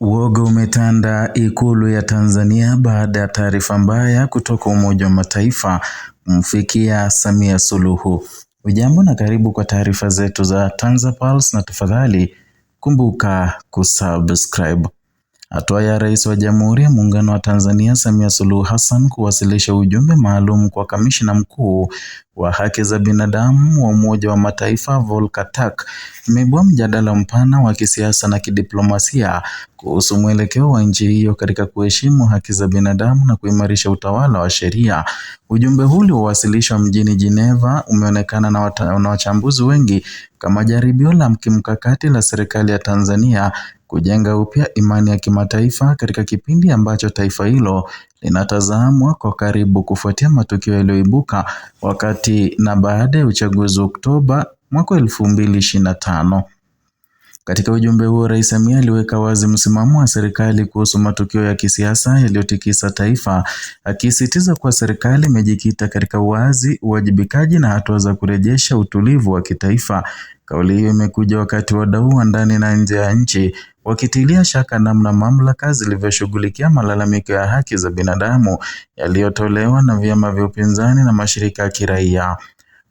Uoga umetanda Ikulu ya Tanzania baada ya taarifa mbaya kutoka Umoja wa Mataifa kumfikia Samia Suluhu. Hujambo na karibu kwa taarifa zetu za TanzaPulse, na tafadhali kumbuka kusubscribe. Hatua ya Rais wa Jamhuri ya Muungano wa Tanzania Samia Suluhu Hassan kuwasilisha ujumbe maalum kwa Kamishna Mkuu wa Haki za Binadamu wa Umoja wa Mataifa Volker Turk imeibua mjadala mpana wa kisiasa na kidiplomasia kuhusu mwelekeo wa nchi hiyo katika kuheshimu haki za binadamu na kuimarisha utawala wa sheria. Ujumbe huu uliowasilishwa mjini Geneva umeonekana na wachambuzi wengi kama jaribio la kimkakati la serikali ya Tanzania kujenga upya imani ya kimataifa katika kipindi ambacho taifa hilo linatazamwa kwa karibu kufuatia matukio yaliyoibuka wakati na baada ya uchaguzi Oktoba mwaka 2025. Katika ujumbe huo, Rais Samia aliweka wazi msimamo wa serikali kuhusu matukio ya kisiasa yaliyotikisa taifa, akisisitiza kuwa serikali imejikita katika uwazi, uwajibikaji na hatua za kurejesha utulivu wa kitaifa. Kauli hiyo imekuja wakati wadau wa ndani na nje ya nchi wakitilia shaka namna mamlaka zilivyoshughulikia malalamiko ya haki za binadamu yaliyotolewa na vyama vya upinzani na mashirika ya kiraia.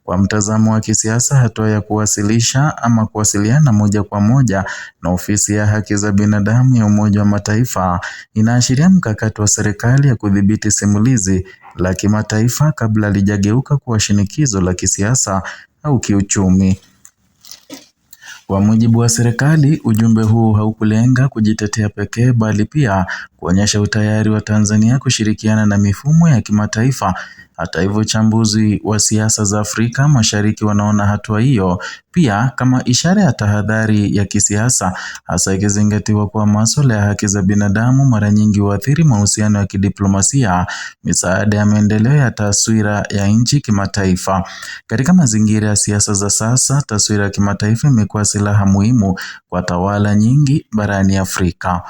Kwa mtazamo wa kisiasa, hatua ya kuwasiliana moja kwa moja na ofisi ya haki za binadamu ya Umoja wa Mataifa inaashiria mkakati wa serikali ya kudhibiti simulizi la kimataifa kabla lijageuka kuwa shinikizo la kisiasa au kiuchumi. Kwa mujibu wa serikali, ujumbe huu haukulenga kujitetea pekee bali pia kuonyesha utayari wa Tanzania kushirikiana na mifumo ya kimataifa. Hata hivyo, wachambuzi wa siasa za Afrika Mashariki wanaona hatua hiyo pia kama ishara ya tahadhari ya kisiasa, hasa ikizingatiwa kuwa masuala ya haki za binadamu mara nyingi huathiri mahusiano ya kidiplomasia, misaada ya maendeleo ya taswira ya nchi kimataifa. Katika mazingira ya siasa za sasa, taswira ya kimataifa imekuwa silaha muhimu kwa tawala nyingi barani Afrika.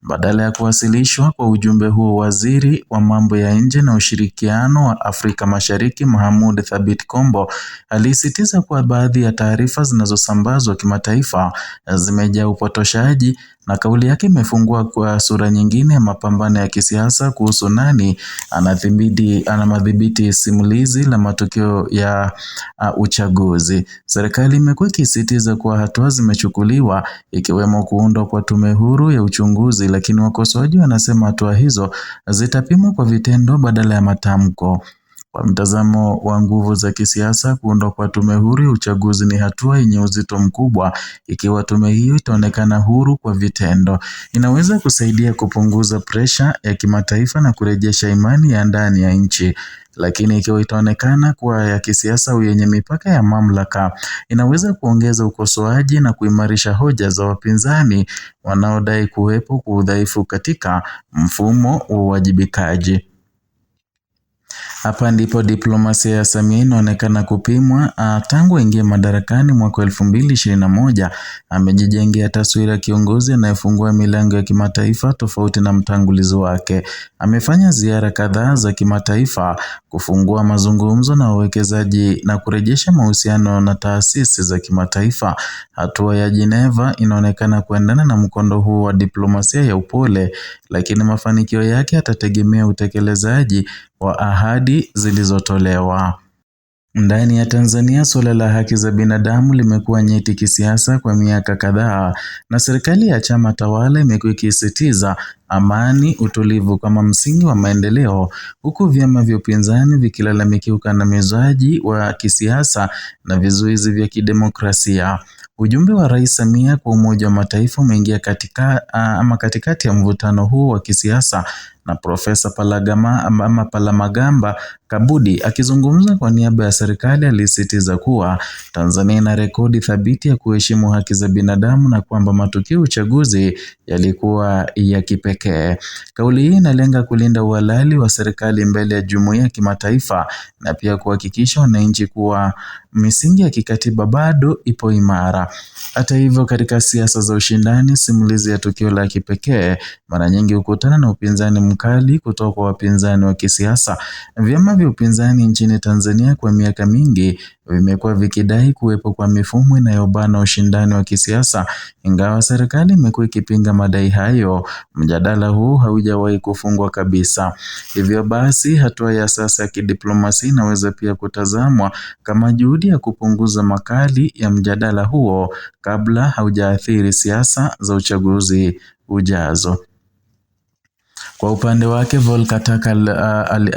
Badala ya kuwasilishwa kwa ujumbe huo, waziri wa mambo ya nje na ushirikiano wa Afrika Mashariki Mohamud Thabit Kombo alisisitiza kuwa baadhi ya taarifa zinazosambazwa kimataifa zimejaa upotoshaji, na kauli yake imefungua kwa sura nyingine ya mapambano ya kisiasa kuhusu nani anamadhibiti simulizi la matukio ya uchaguzi. Serikali imekuwa ikisisitiza kuwa hatua zimechukuliwa, ikiwemo kuundwa kwa tume huru ya uchunguzi, lakini wakosoaji wanasema hatua hizo zitapimwa kwa vitendo badala ya matamko. Kwa mtazamo wa nguvu za kisiasa, kuundwa kwa tume huru ya uchaguzi ni hatua yenye uzito mkubwa. Ikiwa tume hiyo itaonekana huru kwa vitendo, inaweza kusaidia kupunguza presha ya kimataifa na kurejesha imani ya ndani ya nchi. Lakini ikiwa itaonekana kuwa ya kisiasa au yenye mipaka ya mamlaka, inaweza kuongeza ukosoaji na kuimarisha hoja za wapinzani wanaodai kuwepo kwa udhaifu katika mfumo wa uwajibikaji. Hapa ndipo diplomasia ya Samia inaonekana kupimwa. Tangu aingie madarakani mwaka 2021, amejijengea taswira kiongozi anayefungua milango ya kimataifa tofauti na mtangulizi wake. Amefanya ziara kadhaa za kimataifa, kufungua mazungumzo na wawekezaji na kurejesha mahusiano na taasisi za kimataifa. Hatua ya Geneva inaonekana kuendana na mkondo huu wa diplomasia ya upole, lakini mafanikio yake yatategemea utekelezaji wa ahadi zilizotolewa. Ndani ya Tanzania, suala la haki za binadamu limekuwa nyeti kisiasa kwa miaka kadhaa, na serikali ya chama tawala imekuwa ikisisitiza amani, utulivu kama msingi wa maendeleo, huku vyama vya upinzani vikilalamikia ukandamizaji wa kisiasa na vizuizi vya kidemokrasia. Ujumbe wa Rais Samia kwa Umoja wa Mataifa umeingia katikati ya mvutano huu wa kisiasa, na Profesa Palamagamba Kabudi akizungumza kwa niaba ya serikali alisisitiza kuwa Tanzania ina rekodi thabiti ya kuheshimu haki za binadamu na kwamba matukio ya uchaguzi yalikuwa ya kipekee. Kauli hii inalenga kulinda uhalali wa serikali mbele ya jumuiya ya kimataifa na pia kuhakikisha wananchi kuwa misingi ya kikatiba bado ipo imara. Hata hivyo, katika siasa za ushindani, simulizi ya tukio la kipekee mara nyingi hukutana na upinzani mkali kutoka kwa wapinzani wa kisiasa. Vyama vya upinzani nchini Tanzania kwa miaka mingi vimekuwa vikidai kuwepo kwa mifumo inayobana ushindani wa kisiasa. Ingawa serikali imekuwa ikipinga madai hayo, mjadala huu haujawahi kufungwa kabisa. Hivyo basi, hatua ya sasa ya kidiplomasia inaweza pia kutazamwa kama juhudi ya kupunguza makali ya mjadala huo kabla haujaathiri siasa za uchaguzi ujazo. Kwa upande wake, Volker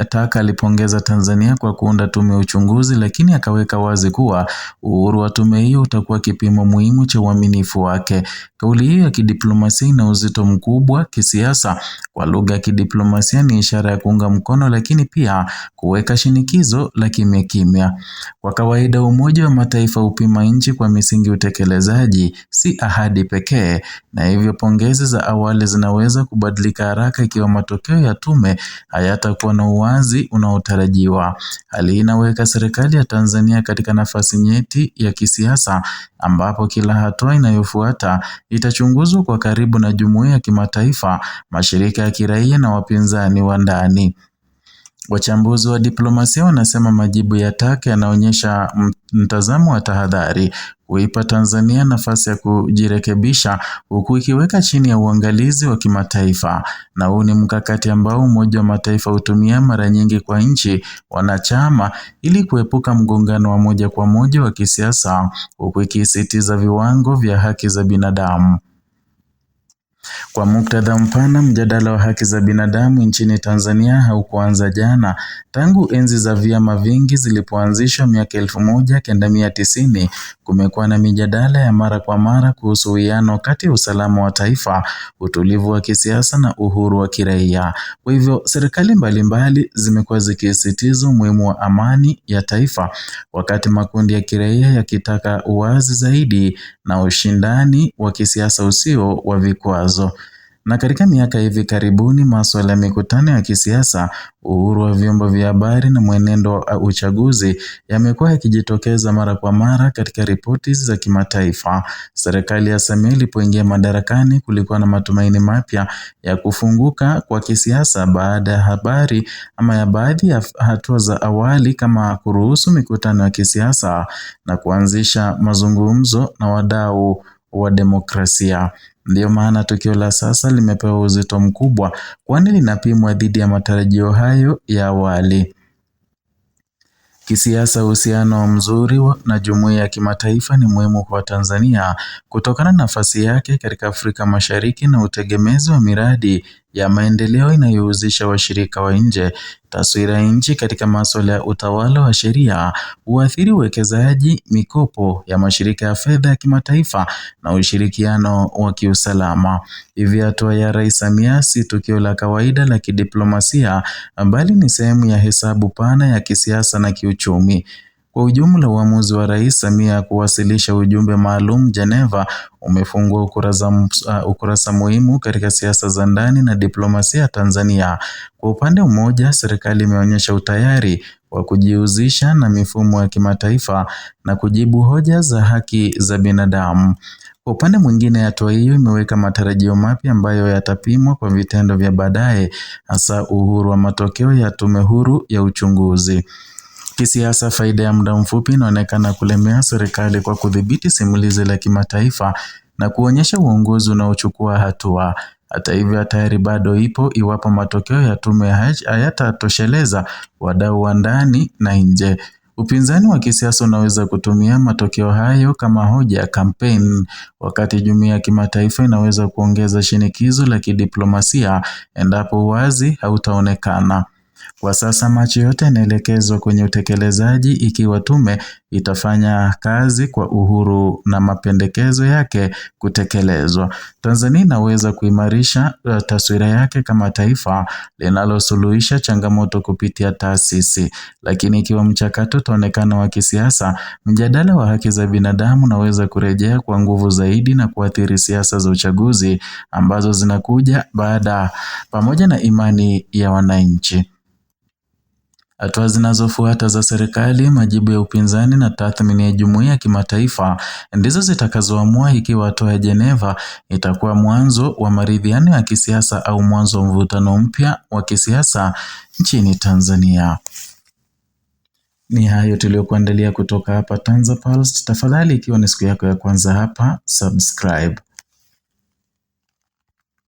Turk alipongeza Tanzania kwa kuunda tume ya uchunguzi, lakini akaweka wazi kuwa uhuru wa tume hiyo utakuwa kipimo muhimu cha uaminifu wake. Kauli hiyo ya kidiplomasia ina uzito mkubwa kisiasa. Kwa lugha ya kidiplomasia ni ishara ya kuunga mkono, lakini pia kuweka shinikizo la kimya kimya. Kwa kawaida, Umoja wa Mataifa hupima nchi kwa misingi utekelezaji, si ahadi pekee, na hivyo pongezi za awali zinaweza kubadilika haraka ikiwa matokeo ya tume hayatakuwa na uwazi unaotarajiwa. Hali hii inaweka serikali ya Tanzania katika nafasi nyeti ya kisiasa, ambapo kila hatua inayofuata itachunguzwa kwa karibu na jumuiya ya kimataifa, mashirika ya kiraia na wapinzani wa ndani. Wachambuzi wa diplomasia wanasema majibu ya Turk yanaonyesha mtazamo wa tahadhari, kuipa Tanzania nafasi ya kujirekebisha huku ikiweka chini ya uangalizi wa kimataifa. Na huu ni mkakati ambao Umoja wa Mataifa hutumia mara nyingi kwa nchi wanachama ili kuepuka mgongano wa moja kwa moja wa kisiasa, huku ikisisitiza viwango vya haki za binadamu. Kwa muktadha mpana, mjadala wa haki za binadamu nchini Tanzania haukuanza jana. Tangu enzi za vyama vingi zilipoanzishwa miaka 1990, kumekuwa na mijadala ya mara kwa mara kuhusu uwiano kati ya usalama wa taifa, utulivu wa kisiasa na uhuru wa kiraia. Kwa hivyo, serikali mbalimbali zimekuwa zikisisitiza umuhimu wa amani ya taifa, wakati makundi ya kiraia yakitaka uwazi zaidi na ushindani wa kisiasa usio wa vikwazo. Na katika miaka hivi karibuni, masuala ya mikutano ya kisiasa, uhuru wa vyombo vya habari na mwenendo wa uchaguzi yamekuwa yakijitokeza mara kwa mara katika ripoti za kimataifa. Serikali ya Samia ilipoingia madarakani, kulikuwa na matumaini mapya ya kufunguka kwa kisiasa baada ya habari ama ya baadhi ya hatua za awali kama kuruhusu mikutano ya kisiasa na kuanzisha mazungumzo na wadau wa demokrasia. Ndiyo maana tukio la sasa limepewa uzito mkubwa, kwani linapimwa dhidi ya matarajio hayo ya awali. Kisiasa, uhusiano mzuri na jumuiya ya kimataifa ni muhimu kwa Tanzania kutokana na nafasi yake katika Afrika Mashariki na utegemezi wa miradi ya maendeleo inayohusisha washirika wa nje. Taswira ya nchi katika masuala ya utawala wa sheria huathiri uwekezaji, mikopo ya mashirika ya fedha ya kimataifa na ushirikiano wa kiusalama. Hivi hatua ya Rais Samia si tukio la kawaida la kidiplomasia, bali ni sehemu ya hesabu pana ya kisiasa na kiuchumi. Kwa ujumla, uamuzi wa Rais Samia kuwasilisha ujumbe maalum Geneva umefungua ukurasa muhimu katika siasa za ndani na diplomasia ya Tanzania. Kwa upande mmoja, serikali imeonyesha utayari wa kujihusisha na mifumo ya kimataifa na kujibu hoja za haki za binadamu. Kwa upande mwingine, hatua hiyo imeweka matarajio mapya ambayo yatapimwa kwa vitendo vya baadaye, hasa uhuru wa matokeo ya tume huru ya uchunguzi. Kisiasa, faida ya muda mfupi inaonekana kulemea serikali kwa kudhibiti simulizi la kimataifa na kuonyesha uongozi unaochukua hatua. Hata hivyo, hatari bado ipo iwapo matokeo ya tume hayatatosheleza wadau wa ndani na nje. Upinzani wa kisiasa unaweza kutumia matokeo hayo kama hoja ya kampeni, wakati jumuiya ya kimataifa inaweza kuongeza shinikizo la kidiplomasia endapo uwazi hautaonekana. Kwa sasa macho yote yanaelekezwa kwenye utekelezaji. Ikiwa tume itafanya kazi kwa uhuru na mapendekezo yake kutekelezwa, Tanzania inaweza kuimarisha taswira yake kama taifa linalosuluhisha changamoto kupitia taasisi. Lakini ikiwa mchakato utaonekana wa kisiasa, mjadala wa haki za binadamu unaweza kurejea kwa nguvu zaidi na kuathiri siasa za uchaguzi ambazo zinakuja baada, pamoja na imani ya wananchi. Hatua zinazofuata za serikali, majibu ya upinzani na tathmini ya jumuiya ya kimataifa ndizo zitakazoamua ikiwa hatua ya Geneva itakuwa mwanzo wa maridhiano ya kisiasa au mwanzo wa mvutano mpya wa kisiasa nchini Tanzania. Ni hayo tuliyokuandalia kutoka hapa TanzaPulse. Tafadhali, ikiwa ni siku yako ya kwanza hapa, subscribe.